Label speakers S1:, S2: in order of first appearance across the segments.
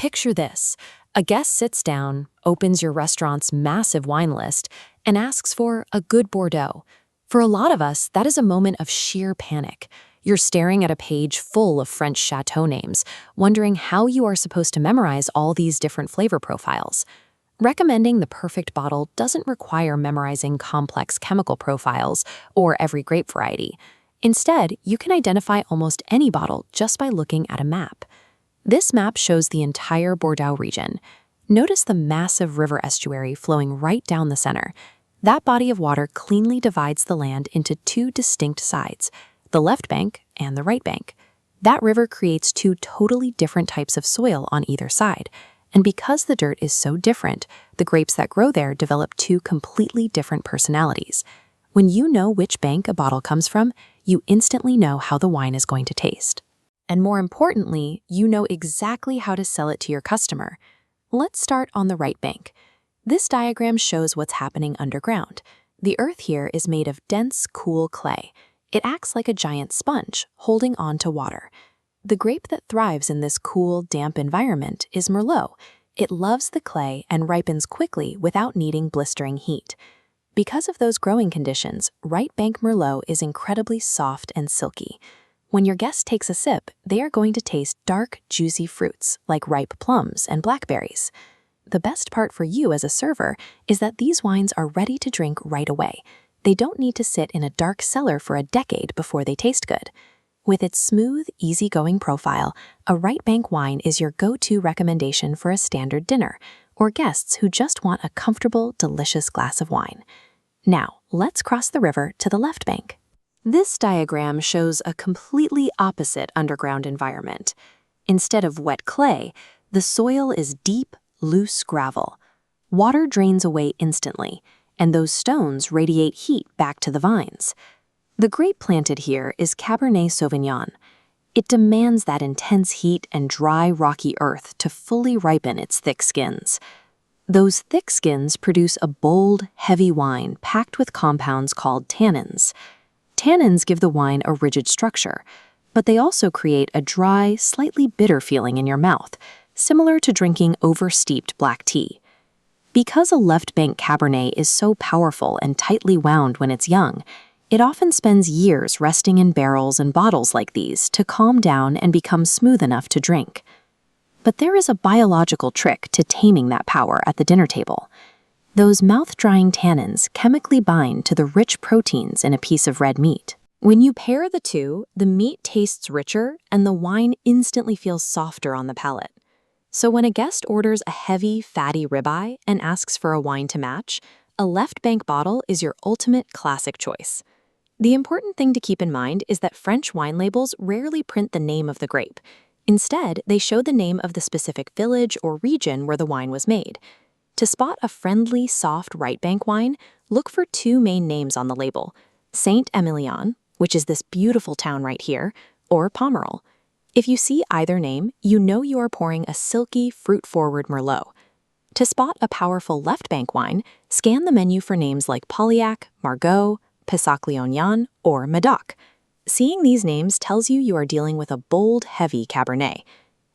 S1: Picture this. A guest sits down, opens your restaurant's massive wine list, and asks for a good Bordeaux. For a lot of us, that is a moment of sheer panic. You're staring at a page full of French Châteaux names, wondering how you are supposed to memorize all these different flavor profiles. Recommending the perfect bottle doesn't require memorizing complex chemical profiles or every grape variety. Instead, you can identify almost any bottle just by looking at a map. This map shows the entire Bordeaux region. Notice the massive river estuary flowing right down the center. That body of water cleanly divides the land into two distinct sides, the left bank and the right bank. That river creates two totally different types of soil on either side. And because the dirt is so different, the grapes that grow there develop two completely different personalities. When you know which bank a bottle comes from, you instantly know how the wine is going to taste. And more importantly, you know exactly how to sell it to your customer. Let's start on the right bank. This diagram shows what's happening underground. The earth here is made of dense, cool clay. It acts like a giant sponge, holding on to water. The grape that thrives in this cool, damp environment is Merlot. It loves the clay and ripens quickly without needing blistering heat. Because of those growing conditions, right bank Merlot is incredibly soft and silky. When your guest takes a sip, they are going to taste dark, juicy fruits like ripe plums and blackberries. The best part for you as a server is that these wines are ready to drink right away. They don't need to sit in a dark cellar for a decade before they taste good. With its smooth, easygoing profile, a right bank wine is your go-to recommendation for a standard dinner or guests who just want a comfortable, delicious glass of wine. Now, let's cross the river to the left bank. This diagram shows a completely opposite underground environment. Instead of wet clay, the soil is deep, loose gravel. Water drains away instantly, and those stones radiate heat back to the vines. The grape planted here is Cabernet Sauvignon. It demands that intense heat and dry, rocky earth to fully ripen its thick skins. Those thick skins produce a bold, heavy wine packed with compounds called tannins. Tannins give the wine a rigid structure, but they also create a dry, slightly bitter feeling in your mouth, similar to drinking over-steeped black tea. Because a left bank Cabernet is so powerful and tightly wound when it's young, it often spends years resting in barrels and bottles like these to calm down and become smooth enough to drink. But there is a biological trick to taming that power at the dinner table. Those mouth-drying tannins chemically bind to the rich proteins in a piece of red meat. When you pair the two, the meat tastes richer and the wine instantly feels softer on the palate. So when a guest orders a heavy, fatty ribeye and asks for a wine to match, a left bank bottle is your ultimate classic choice. The important thing to keep in mind is that French wine labels rarely print the name of the grape. Instead, they show the name of the specific village or region where the wine was made. To spot a friendly, soft right bank wine, look for two main names on the label: Saint-Emilion, which is this beautiful town right here, or Pomerol. If you see either name, you know you are pouring a silky, fruit-forward Merlot. To spot a powerful left bank wine, scan the menu for names like Pauillac, Margaux, Pessac-Léognan, or Medoc. Seeing these names tells you are dealing with a bold, heavy Cabernet.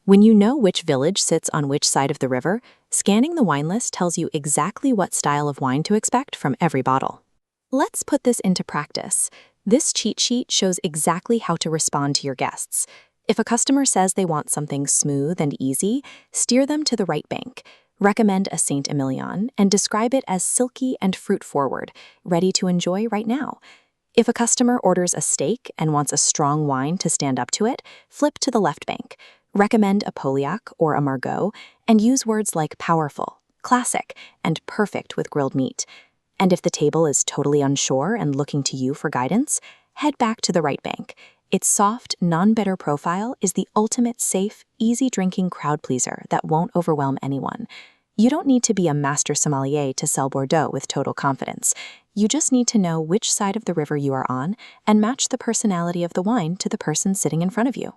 S1: When you know which village sits on which side of the river, scanning the wine list tells you exactly what style of wine to expect from every bottle. Let's put this into practice. This cheat sheet shows exactly how to respond to your guests. If a customer says they want something smooth and easy, steer them to the right bank. Recommend a Saint-Emilion and describe it as silky and fruit-forward, ready to enjoy right now. If a customer orders a steak and wants a strong wine to stand up to it, flip to the left bank. Recommend a Pauillac or a Margaux and use words like powerful, classic, and perfect with grilled meat. And if the table is totally unsure and looking to you for guidance, head back to the right bank. Its soft, non-bitter profile is the ultimate safe, easy-drinking crowd pleaser that won't overwhelm anyone. You don't need to be a master sommelier to sell Bordeaux with total confidence. You just need to know which side of the river you are on and match the personality of the wine to the person sitting in front of you.